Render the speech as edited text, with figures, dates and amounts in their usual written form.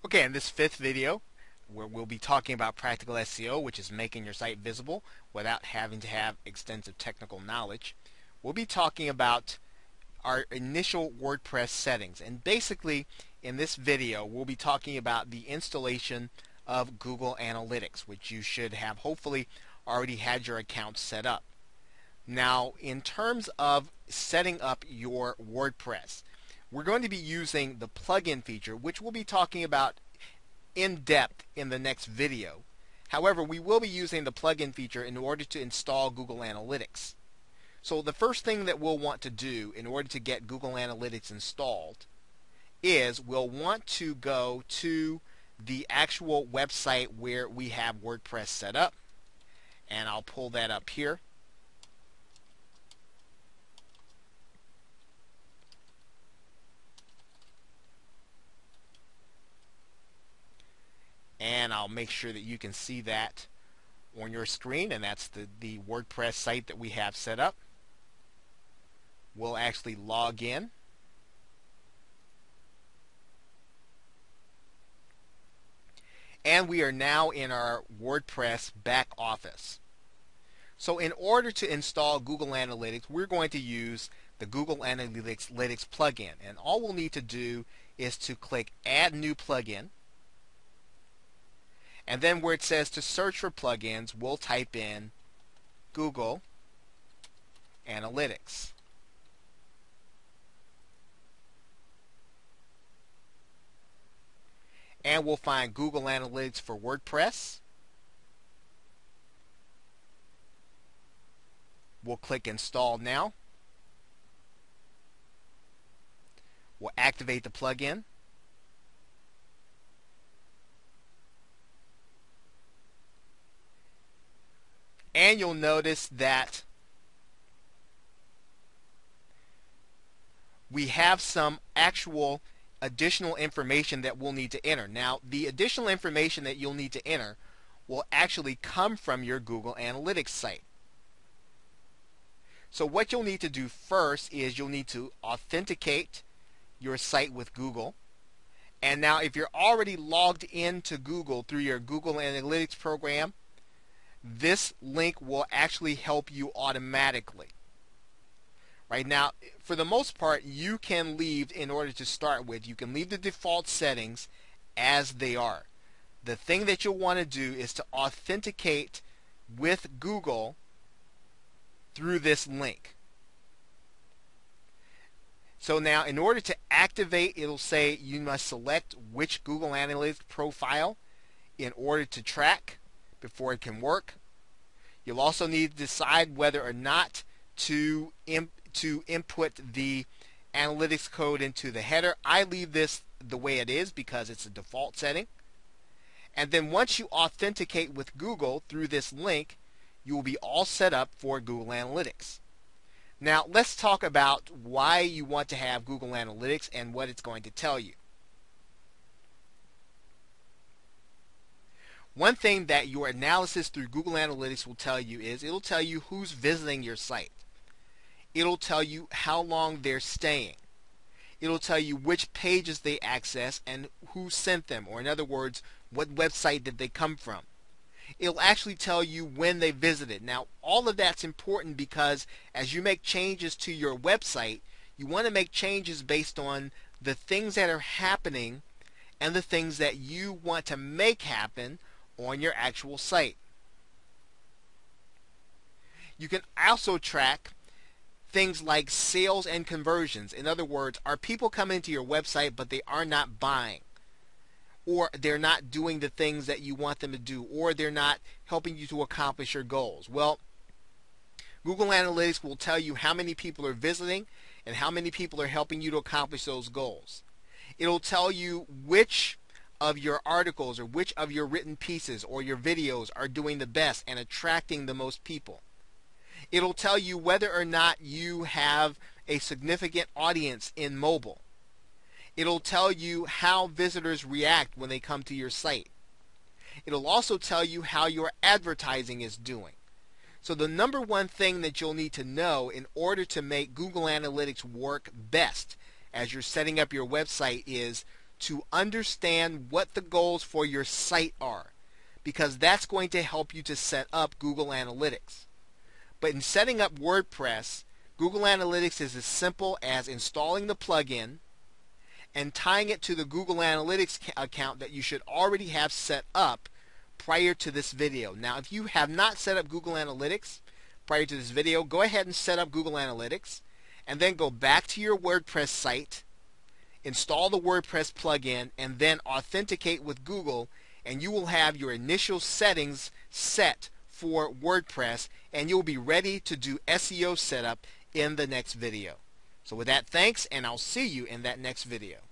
Okay, in this fifth video, where we'll be talking about practical SEO, which is making your site visible without having to have extensive technical knowledge, we'll be talking about our initial WordPress settings. And basically, in this video, we'll be talking about the installation of Google Analytics, which you should have hopefully already had your account set up. Now, in terms of setting up your WordPress, we're going to be using the plugin feature, which we'll be talking about in depth in the next video. However, we will be using the plugin feature in order to install Google Analytics. So the first thing that we'll want to do in order to get Google Analytics installed is we'll want to go to the actual website where we have WordPress set up, and I'll pull that up here. And I'll make sure that you can see that on your screen, and that's the WordPress site that we have set up. We'll actually log in. And we are now in our WordPress back office. So in order to install Google Analytics, we're going to use the Google Analytics plugin. And all we'll need to do is to click Add New Plugin. And then where it says to search for plugins, we'll type in Google Analytics. And we'll find Google Analytics for WordPress. We'll click Install Now. We'll activate the plugin. And you'll notice that we have some actual additional information that we'll need to enter. Now, the additional information that you'll need to enter will actually come from your Google Analytics site. So what you'll need to do first is you'll need to authenticate your site with Google. And now if you're already logged into Google through your Google Analytics program, this link will actually help you automatically. Right now, for the most part, you can leave, in order to start with, you can leave the default settings as they are. The thing that you'll want to do is to authenticate with Google through this link. So now, in order to activate, it'll say you must select which Google Analytics profile in order to track before it can work. You'll also need to decide whether or not to input the analytics code into the header. I leave this the way it is because it's a default setting. And then once you authenticate with Google through this link, you will be all set up for Google Analytics. Now let's talk about why you want to have Google Analytics and what it's going to tell you. One thing that your analysis through Google Analytics will tell you is it'll tell you who's visiting your site. It'll tell you how long they're staying. It'll tell you which pages they access and who sent them, or in other words, what website did they come from. It'll actually tell you when they visited. Now, all of that's important because as you make changes to your website, you want to make changes based on the things that are happening and the things that you want to make happen on your actual site. You can also track things like sales and conversions. In other words, are people coming to your website but they are not buying? Or they're not doing the things that you want them to do, or they're not helping you to accomplish your goals. Well, Google Analytics will tell you how many people are visiting and how many people are helping you to accomplish those goals. It'll tell you which of your articles or which of your written pieces or your videos are doing the best and attracting the most people. It'll tell you whether or not you have a significant audience in mobile. It'll tell you how visitors react when they come to your site. It'll also tell you how your advertising is doing. So the number one thing that you'll need to know in order to make Google Analytics work best as you're setting up your website is to understand what the goals for your site are, because that's going to help you to set up Google Analytics. But in setting up WordPress, Google Analytics is as simple as installing the plugin and tying it to the Google Analytics account that you should already have set up prior to this video. Now, if you have not set up Google Analytics prior to this video, go ahead and set up Google Analytics and then go back to your WordPress site, install the WordPress plugin, and then authenticate with Google, and you will have your initial settings set for WordPress, and you'll be ready to do SEO setup in the next video. So with that, thanks, and I'll see you in that next video.